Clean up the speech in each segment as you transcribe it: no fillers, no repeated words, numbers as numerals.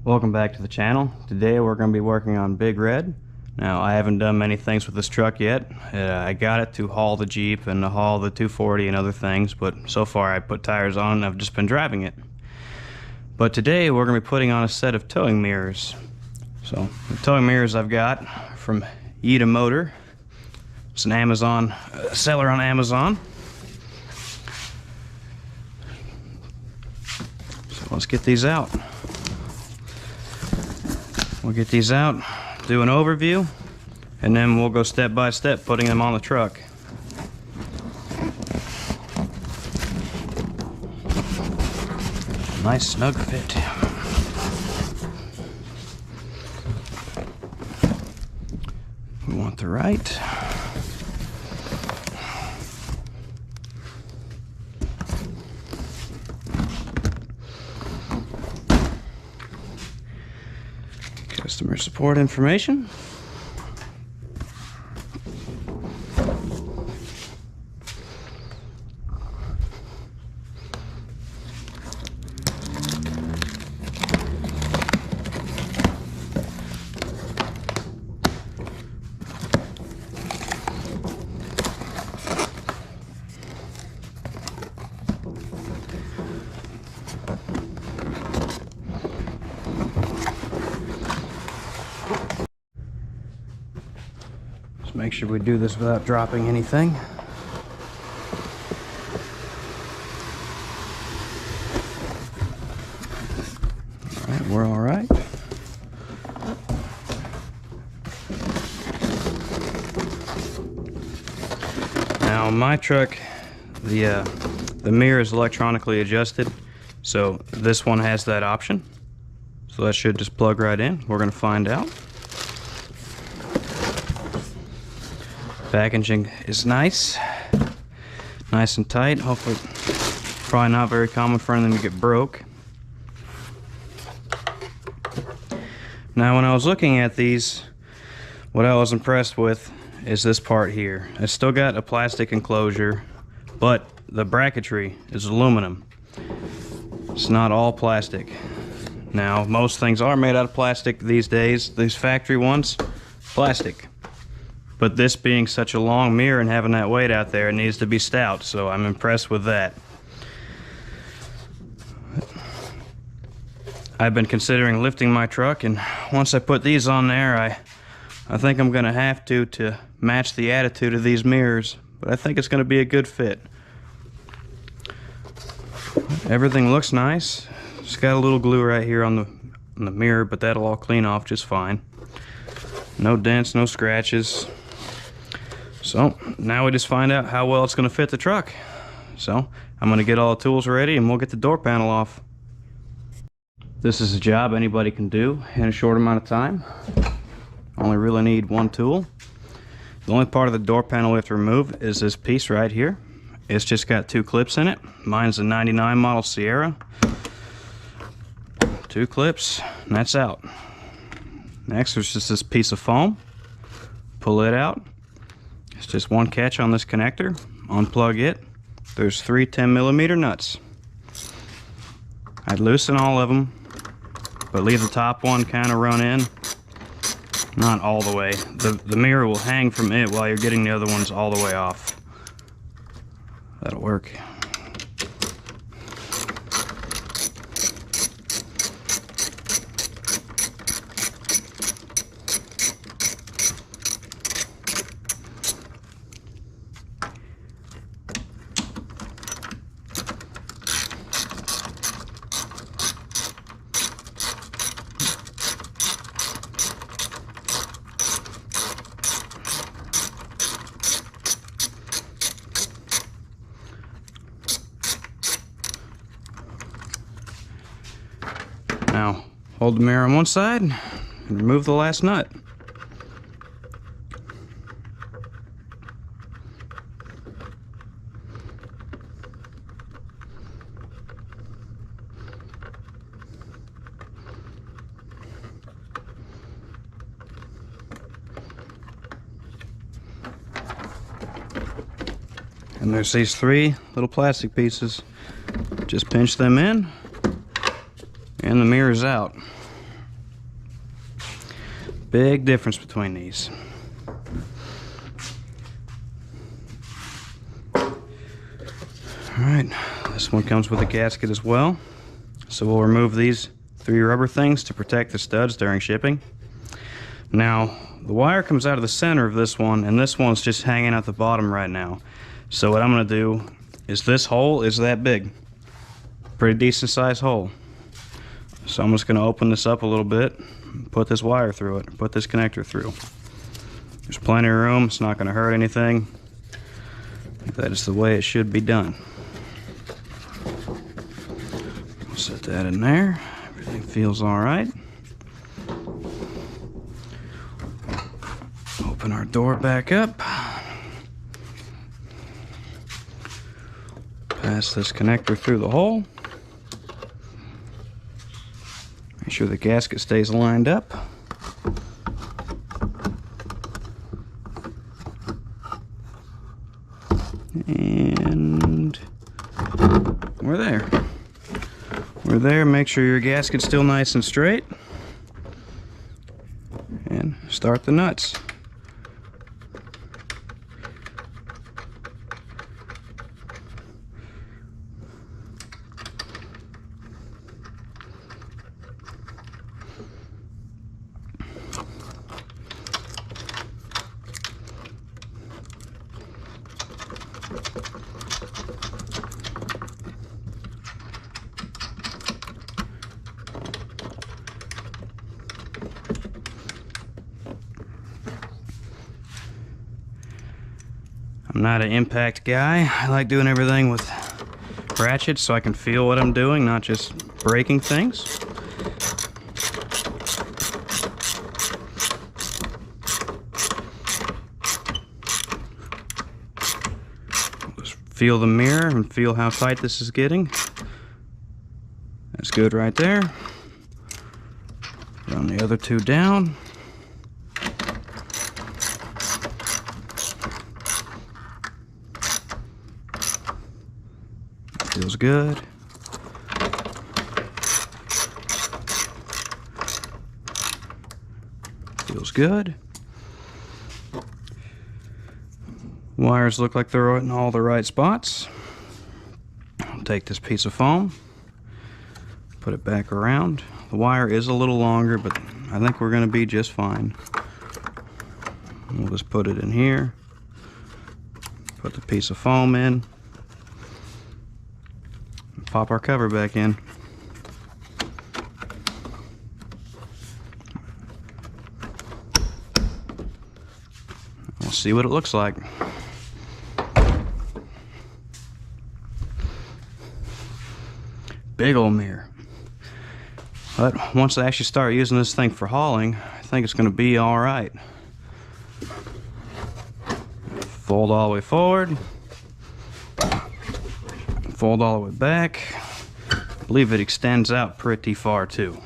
Welcome back to the channel. Today we're going to be working on Big Red. Now I haven't done many things with this truck yet. I got it to haul the Jeep and to haul the 240 and other things, but so far I put tires on and I've just been driving it. But today we're going to be putting on a set of towing mirrors. So the towing mirrors I've got from YITA Motor. It's an Amazon seller on Amazon. So let's get these out. We'll get these out, do an overview, and then we'll go step by step putting them on the truck. Nice snug fit. We want the right. Customer support information. Just make sure we do this without dropping anything. Alright, we're alright. Now on my truck, the mirror is electronically adjusted, so this one has that option. So that should just plug right in. We're going to find out. Packaging is nice and tight. Hopefully, probably not very common for anything to get broke. Now when I was looking at these, what I was impressed with is this part here. It's still got a plastic enclosure, but the bracketry is aluminum. It's not all plastic. Now most things are made out of plastic these days. These factory ones, plastic. But this being such a long mirror and having that weight out there, it needs to be stout, so I'm impressed with that. I've been considering lifting my truck, and once I put these on there, I think I'm going to have to match the attitude of these mirrors, but I think it's going to be a good fit. Everything looks nice. Just got a little glue right here on the mirror, but that'll all clean off just fine. No dents, no scratches. So now we just find out how well it's going to fit the truck. So I'm going to get all the tools ready and we'll get the door panel off. This is a job anybody can do in a short amount of time. Only really need one tool. The only part of the door panel we have to remove is this piece right here. It's just got two clips in it. Mine's a 99 model Sierra. Two clips and that's out. Next there's just this piece of foam. Pull it out. It's just one catch on this connector. Unplug it. There's three 10mm nuts. I'd loosen all of them, but leave the top one kind of run in. Not all the way. The mirror will hang from it while you're getting the other ones all the way off. That'll work. Now, hold the mirror on one side and remove the last nut. And there's these three little plastic pieces. Just pinch them in, and the mirror's out. Big difference between these. Alright, this one comes with a gasket as well. So we'll remove these 3 rubber things to protect the studs during shipping. Now, the wire comes out of the center of this one, and this one's just hanging out the bottom right now. So what I'm going to do is, this hole is that big. Pretty decent sized hole. So I'm just going to open this up a little bit, put this wire through it, put this connector through. There's plenty of room, it's not going to hurt anything. That is the way it should be done. Set that in there. Everything feels alright. Open our door back up. Pass this connector through the hole. Make sure the gasket stays lined up. And we're there. We're there. Make sure your gasket's still nice and straight. And start the nuts. I'm not an impact guy. I like doing everything with ratchets so I can feel what I'm doing, not just breaking things. Just feel the mirror and feel how tight this is getting. That's good right there. Run the other 2 down. Feels good. Feels good. Wires look like they're in all the right spots. I'll take this piece of foam, put it back around. The wire is a little longer, but I think we're going to be just fine. We'll just put it in here. Put the piece of foam in. Pop our cover back in. We'll see what it looks like. Big old mirror. But once I actually start using this thing for hauling, I think it's going to be alright. Fold all the way forward. Fold all the way back. I believe it extends out pretty far too.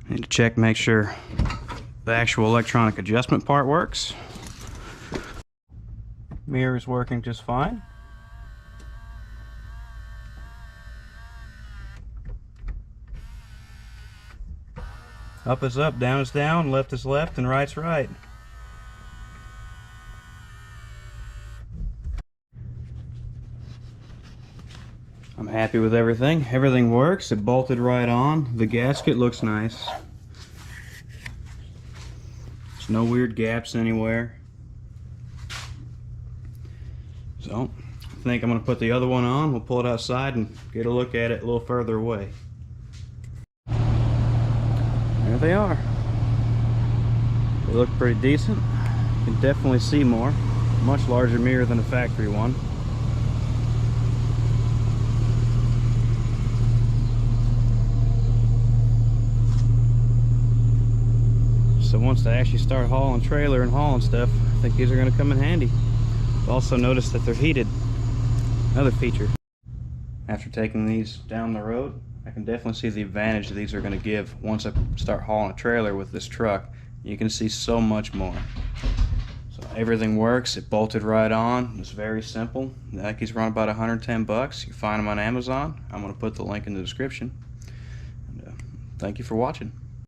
Need to check, make sure the actual electronic adjustment part works. Mirror is working just fine. Up is up, down is down, left is left, and right's right. I'm happy with everything. Everything works. It bolted right on. The gasket looks nice. There's no weird gaps anywhere. So, I think I'm going to put the other one on. We'll pull it outside and get a look at it a little further away. There they are. They look pretty decent. You can definitely see more. Much larger mirror than the factory one. So once they actually start hauling trailer and hauling stuff, I think these are going to come in handy. Also notice that they're heated. Another feature. After taking these down the road, I can definitely see the advantage these are going to give once I start hauling a trailer with this truck. You can see so much more. So Everything works. It bolted right on. It's very simple. The Ikeys run about 110 bucks. You can find them on Amazon. I'm going to put the link in the description. And, thank you for watching.